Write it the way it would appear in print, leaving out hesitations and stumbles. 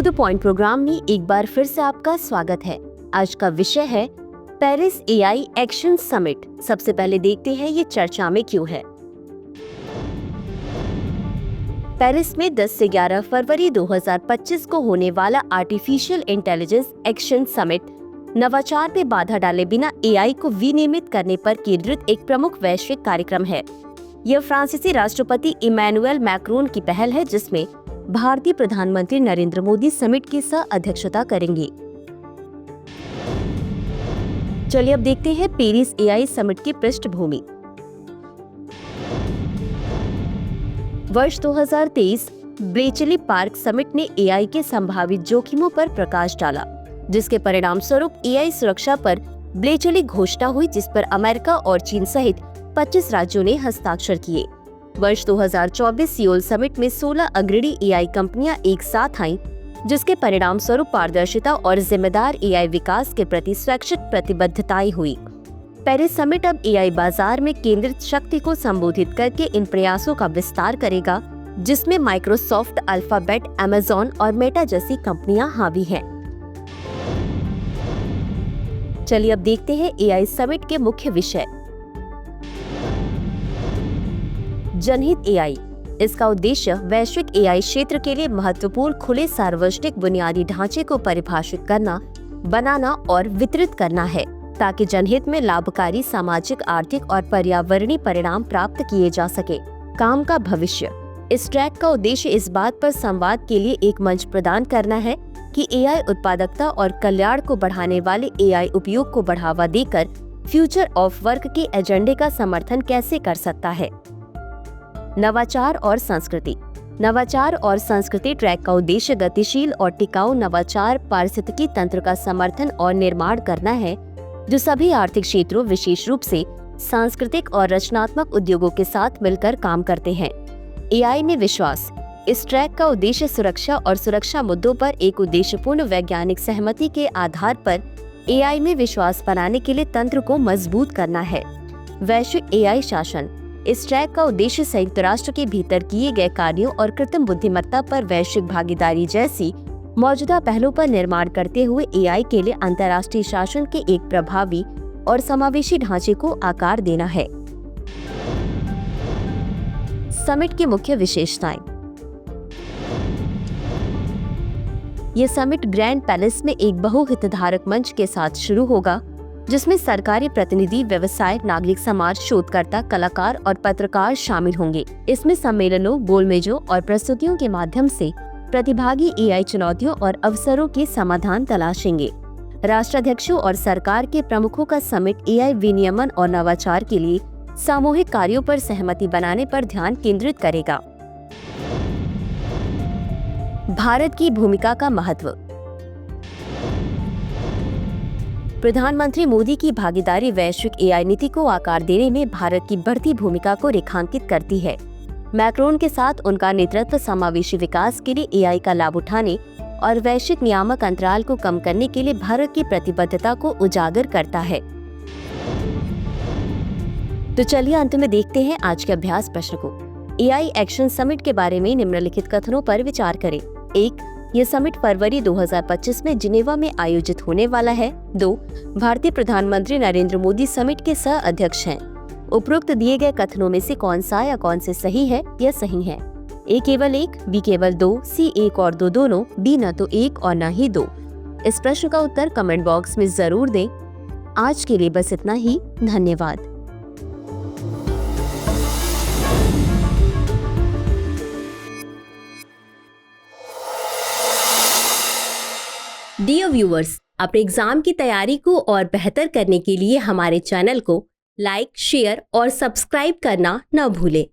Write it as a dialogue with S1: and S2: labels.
S1: To the point programme में एक बार फिर से आपका स्वागत है। आज का विषय है पेरिस एआई एक्शन समिट। सबसे पहले देखते हैं ये चर्चा में क्यों है। पेरिस में 10 से 11 फरवरी 2025 को होने वाला आर्टिफिशियल इंटेलिजेंस एक्शन समिट नवाचार पे बाधा डाले बिना एआई को विनियमित करने पर केंद्रित एक प्रमुख वैश्विक कार्यक्रम है। यह फ्रांसीसी राष्ट्रपति इमैनुएल मैक्रोन की पहल है, जिसमें भारतीय प्रधानमंत्री नरेंद्र मोदी समिट की सह अध्यक्षता करेंगे। चलिए अब देखते हैं पेरिस एआई समिट की पृष्ठभूमि। वर्ष 2023 ब्लेचली पार्क समिट ने एआई के संभावित जोखिमों पर प्रकाश डाला, जिसके परिणाम स्वरूप एआई सुरक्षा पर ब्लेचली घोषणा हुई, जिस पर अमेरिका और चीन सहित 25 राज्यों ने हस्ताक्षर किए। वर्ष 2024 सियोल समिट में 16 अग्रणी एआई कंपनियां एक साथ आईं, जिसके परिणाम स्वरूप पारदर्शिता और जिम्मेदार एआई विकास के प्रति स्वैच्छिक प्रतिबद्धताएं हुई। पेरिस समिट अब एआई बाजार में केंद्रित शक्ति को संबोधित करके इन प्रयासों का विस्तार करेगा, जिसमें माइक्रोसॉफ्ट, अल्फाबेट, अमेज़न और मेटा जैसी कंपनियां हावी हैं। चलिए अब देखते हैं एआई समिट के मुख्य विषय। जनहित एआई। इसका उद्देश्य वैश्विक एआई क्षेत्र के लिए महत्वपूर्ण खुले सार्वजनिक बुनियादी ढांचे को परिभाषित करना, बनाना और वितरित करना है, ताकि जनहित में लाभकारी सामाजिक, आर्थिक और पर्यावरणीय परिणाम प्राप्त किए जा सके। काम का भविष्य। इस ट्रैक का उद्देश्य इस बात पर संवाद के लिए एक मंच प्रदान करना है कि एआई उत्पादकता और कल्याण को बढ़ाने वाले एआई उपयोग को बढ़ावा देकर फ्यूचर ऑफ वर्क के एजेंडे का समर्थन कैसे कर सकता है। नवाचार और संस्कृति। नवाचार और संस्कृति ट्रैक का उद्देश्य गतिशील और टिकाऊ नवाचार पारिस्थितिकी तंत्र का समर्थन और निर्माण करना है, जो सभी आर्थिक क्षेत्रों, विशेष रूप से सांस्कृतिक और रचनात्मक उद्योगों के साथ मिलकर काम करते हैं। एआई में विश्वास। इस ट्रैक का उद्देश्य सुरक्षा और सुरक्षा मुद्दों पर एक उद्देश्यपूर्ण वैज्ञानिक सहमति के आधार पर एआई में विश्वास बनाने के लिए तंत्र को मजबूत करना है। वैश्विक एआई शासन। इस ट्रैक का उद्देश्य संयुक्त राष्ट्र के भीतर किए गए कार्यों और कृत्रिम बुद्धिमत्ता पर वैश्विक भागीदारी जैसी मौजूदा पहलों पर निर्माण करते हुए एआई के लिए अंतर्राष्ट्रीय शासन के एक प्रभावी और समावेशी ढांचे को आकार देना है। समिट की मुख्य विशेषताएं। ये समिट ग्रैंड पैलेस में एक बहुहितधारक मंच के साथ शुरू होगा, जिसमें सरकारी प्रतिनिधि, व्यवसाय, नागरिक समाज, शोधकर्ता, कलाकार और पत्रकार शामिल होंगे। इसमें सम्मेलनों, गोलमेजों और प्रस्तुतियों के माध्यम से प्रतिभागी एआई चुनौतियों और अवसरों के समाधान तलाशेंगे। राष्ट्राध्यक्षों और सरकार के प्रमुखों का समिट एआई विनियमन और नवाचार के लिए सामूहिक कार्यों पर सहमति बनाने पर ध्यान केंद्रित करेगा। भारत की भूमिका का महत्व। प्रधानमंत्री मोदी की भागीदारी वैश्विक एआई नीति को आकार देने में भारत की बढ़ती भूमिका को रेखांकित करती है। मैक्रोन के साथ उनका नेतृत्व समावेशी विकास के लिए एआई का लाभ उठाने और वैश्विक नियामक अंतराल को कम करने के लिए भारत की प्रतिबद्धता को उजागर करता है। तो चलिए अंत में देखते हैं आज के अभ्यास प्रश्न को। एआई एक्शन समिट के बारे में निम्नलिखित कथनों पर विचार करें। 1. यह समिट फरवरी 2025 में जिनेवा में आयोजित होने वाला है। 2. भारतीय प्रधानमंत्री नरेंद्र मोदी समिट के सह अध्यक्ष हैं। उपरोक्त दिए गए कथनों में से कौन सा या कौन से सही है या सही है? ए केवल 1, बी केवल 2, सी 1 और 2 दोनों, डी न तो 1 और न ही 2। इस प्रश्न का उत्तर कमेंट बॉक्स में जरूर दें। आज के लिए बस इतना ही। धन्यवाद। डियर व्यूअर्स, अपने एग्जाम की तैयारी को और बेहतर करने के लिए हमारे चैनल को लाइक, शेयर और सब्सक्राइब करना न भूलें।